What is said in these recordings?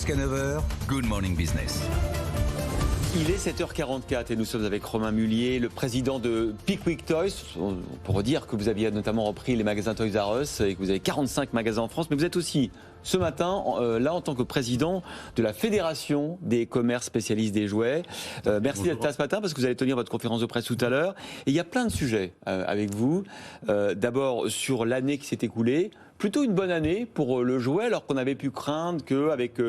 Jusqu'à 9h, Good Morning Business. Il est 7h44 et nous sommes avec Romain Mullier, le président de Pickwick Toys. On pourrait dire que vous aviez notamment repris les magasins Toys R Us et que vous avez 45 magasins en France, mais vous êtes aussi ce matin là en tant que président de la Fédération des commerces spécialistes des jouets. Merci d'être là ce matin parce que vous allez tenir votre conférence de presse tout à l'heure. Et il y a plein de sujets avec vous. D'abord sur l'année qui s'est écoulée. Plutôt une bonne année pour le jouet, alors qu'on avait pu craindre qu'avec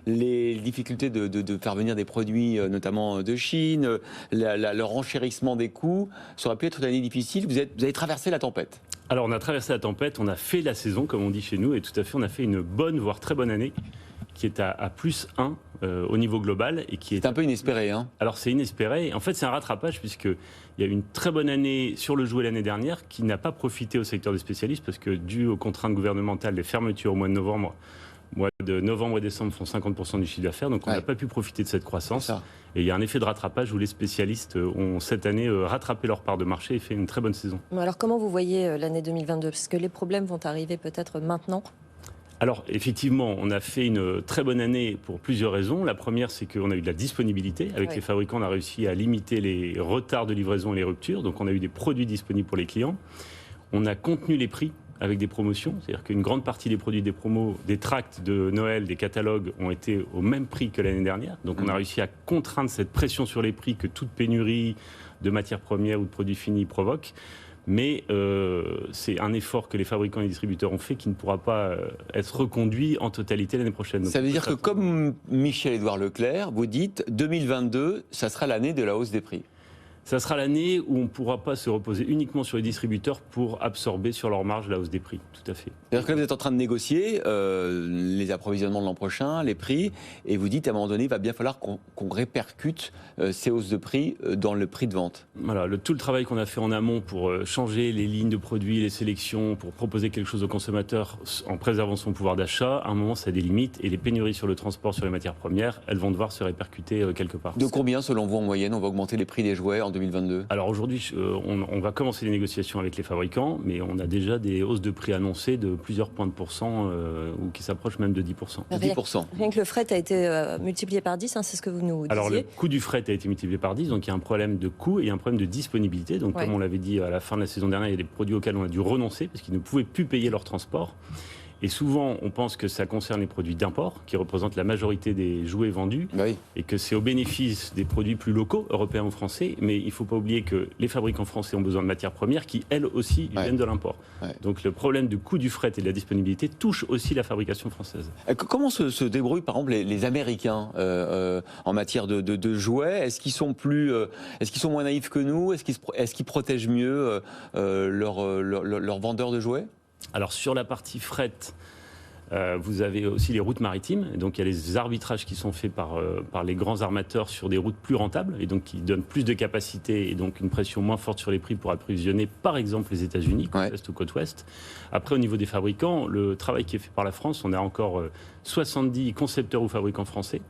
les difficultés de faire venir des produits, notamment de Chine, le renchérissement des coûts, ça aurait pu être une année difficile. Vous avez traversé la tempête. Alors on a traversé la tempête, on a fait la saison, comme on dit chez nous, et tout à fait, on a fait une bonne, voire très bonne année, qui est à plus 1 au niveau global. Et qui est un peu inespéré. Hein. Alors c'est inespéré, en fait c'est un rattrapage, puisqu'il y a eu une très bonne année sur le jouet l'année dernière, qui n'a pas profité au secteur des spécialistes, parce que dû aux contraintes gouvernementales, les fermetures au mois de novembre, et décembre font 50% du chiffre d'affaires, donc on n'a pas pu profiter de cette croissance. Et il y a un effet de rattrapage où les spécialistes ont cette année rattrapé leur part de marché et fait une très bonne saison. Alors comment vous voyez l'année 2022 ? Parce que les problèmes vont arriver peut-être maintenant. Alors, effectivement, on a fait une très bonne année pour plusieurs raisons. La première, c'est qu'on a eu de la disponibilité. Avec les fabricants, on a réussi à limiter les retards de livraison et les ruptures. Donc, on a eu des produits disponibles pour les clients. On a contenu les prix avec des promotions. C'est-à-dire qu'une grande partie des produits des promos, des tracts de Noël, des catalogues ont été au même prix que l'année dernière. Donc, on a réussi à contraindre cette pression sur les prix que toute pénurie de matières premières ou de produits finis provoque. Mais c'est un effort que les fabricants et les distributeurs ont fait qui ne pourra pas être reconduit en totalité l'année prochaine. Donc, ça veut dire que comme Michel-Édouard Leclerc, vous dites 2022, ça sera l'année de la hausse des prix. Ça sera l'année où on ne pourra pas se reposer uniquement sur les distributeurs pour absorber sur leur marge la hausse des prix, tout à fait. C'est-à-dire que là, vous êtes en train de négocier les approvisionnements de l'an prochain, les prix, et vous dites à un moment donné, il va bien falloir qu'on répercute ces hausses de prix dans le prix de vente. Voilà, tout le travail qu'on a fait en amont pour changer les lignes de produits, les sélections, pour proposer quelque chose au consommateur en préservant son pouvoir d'achat, à un moment, ça a des limites, et les pénuries sur le transport, sur les matières premières, elles vont devoir se répercuter quelque part. De combien, selon vous, en moyenne, on va augmenter les prix des jouets en 2022 ? Alors aujourd'hui, on va commencer les négociations avec les fabricants, mais on a déjà des hausses de prix annoncées de plusieurs points de pourcent, ou qui s'approchent même de 10%. 10%. Rien que le fret a été multiplié par 10, c'est ce que vous nous disiez. Alors le coût du fret a été multiplié par 10, donc il y a un problème de coût et un problème de disponibilité. Donc comme on l'avait dit à la fin de la saison dernière, il y a des produits auxquels on a dû renoncer parce qu'ils ne pouvaient plus payer leur transport. Et souvent, on pense que ça concerne les produits d'import, qui représentent la majorité des jouets vendus, et que c'est au bénéfice des produits plus locaux, européens ou français. Mais il ne faut pas oublier que les fabricants français ont besoin de matières premières qui, elles aussi, viennent de l'import. Donc le problème du coût du fret et de la disponibilité touche aussi la fabrication française. Comment se débrouillent, par exemple, les Américains en matière de jouets ? Est-ce qu'ils sont moins naïfs que nous ? Est-ce qu'ils protègent mieux leurs vendeurs de jouets ? Alors sur la partie fret, vous avez aussi les routes maritimes. Et donc il y a les arbitrages qui sont faits par les grands armateurs sur des routes plus rentables et donc qui donnent plus de capacité et donc une pression moins forte sur les prix pour approvisionner par exemple les États-Unis, côte est ou côte ouest. Après au niveau des fabricants, le travail qui est fait par la France, on a encore 70 concepteurs ou fabricants français.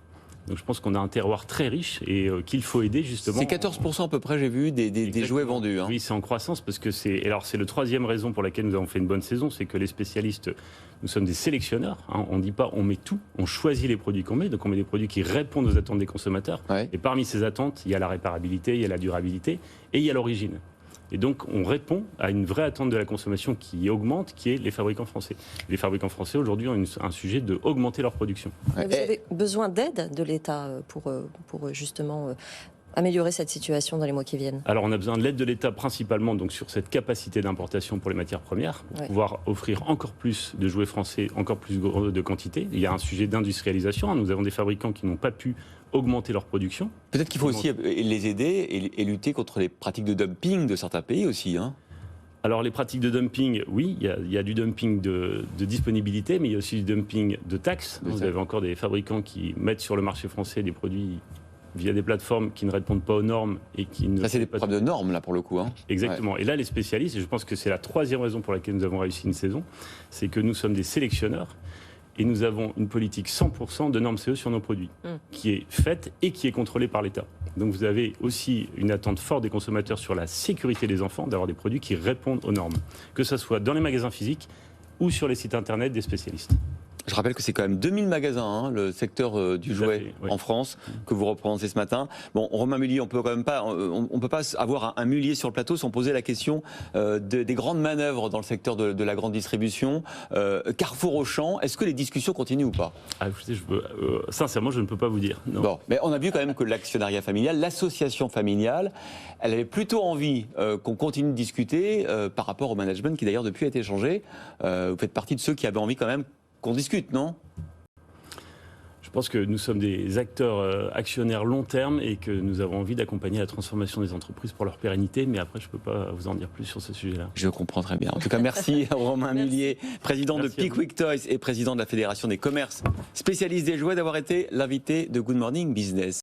Donc je pense qu'on a un terroir très riche et qu'il faut aider justement. C'est 14% à peu près, j'ai vu, des jouets vendus. Hein. Oui, c'est en croissance parce que c'est le troisième raison pour laquelle nous avons fait une bonne saison, c'est que les spécialistes, nous sommes des sélectionneurs. Hein, on ne dit pas on met tout, on choisit les produits qu'on met. Donc on met des produits qui répondent aux attentes des consommateurs. Et parmi ces attentes, il y a la réparabilité, il y a la durabilité et il y a l'origine. Et donc, on répond à une vraie attente de la consommation qui augmente, qui est les fabricants français. Les fabricants français, aujourd'hui, ont un sujet d'augmenter leur production. Vous avez besoin d'aide de l'État pour justement améliorer cette situation dans les mois qui viennent? Alors, on a besoin de l'aide de l'État principalement donc, sur cette capacité d'importation pour les matières premières, pour pouvoir offrir encore plus de jouets français, encore plus de quantité. Il y a un sujet d'industrialisation. Nous avons des fabricants qui n'ont pas pu augmenter leur production. Peut-être qu'il faut aussi les aider et lutter contre les pratiques de dumping de certains pays aussi. Hein. Alors les pratiques de dumping, oui, il y a du dumping de disponibilité, mais il y a aussi du dumping de taxes. Vous avez encore des fabricants qui mettent sur le marché français des produits via des plateformes qui ne répondent pas aux normes et qui ne... Ça, c'est des problèmes de normes, là, pour le coup. Hein. Exactement. Ouais. Et là, les spécialistes, et je pense que c'est la troisième raison pour laquelle nous avons réussi une saison, c'est que nous sommes des sélectionneurs et nous avons une politique 100% de normes CE sur nos produits, qui est faite et qui est contrôlée par l'État. Donc vous avez aussi une attente forte des consommateurs sur la sécurité des enfants, d'avoir des produits qui répondent aux normes, que ce soit dans les magasins physiques ou sur les sites internet des spécialistes. Je rappelle que c'est quand même 2000 magasins, hein, le secteur du jouet en France, que vous représentez ce matin. Bon, Romain Mullier, on peut quand même pas, on peut pas avoir un Mullier sur le plateau sans poser la question des grandes manœuvres dans le secteur de la grande distribution. Carrefour Auchan, est-ce que les discussions continuent ou pas? Écoutez, sincèrement, je ne peux pas vous dire. Non. Bon, mais on a vu quand même que l'actionnariat familial, l'association familiale, elle avait plutôt envie qu'on continue de discuter par rapport au management qui d'ailleurs depuis a été changé. Vous faites partie de ceux qui avaient envie quand même qu'on discute, non? Je pense que nous sommes des acteurs actionnaires long terme et que nous avons envie d'accompagner la transformation des entreprises pour leur pérennité, mais après je ne peux pas vous en dire plus sur ce sujet-là. Je comprends très bien. En tout cas, merci Romain Mullier, président de Pickwick Toys et président de la Fédération des commerces spécialistes des jouets, d'avoir été l'invité de Good Morning Business.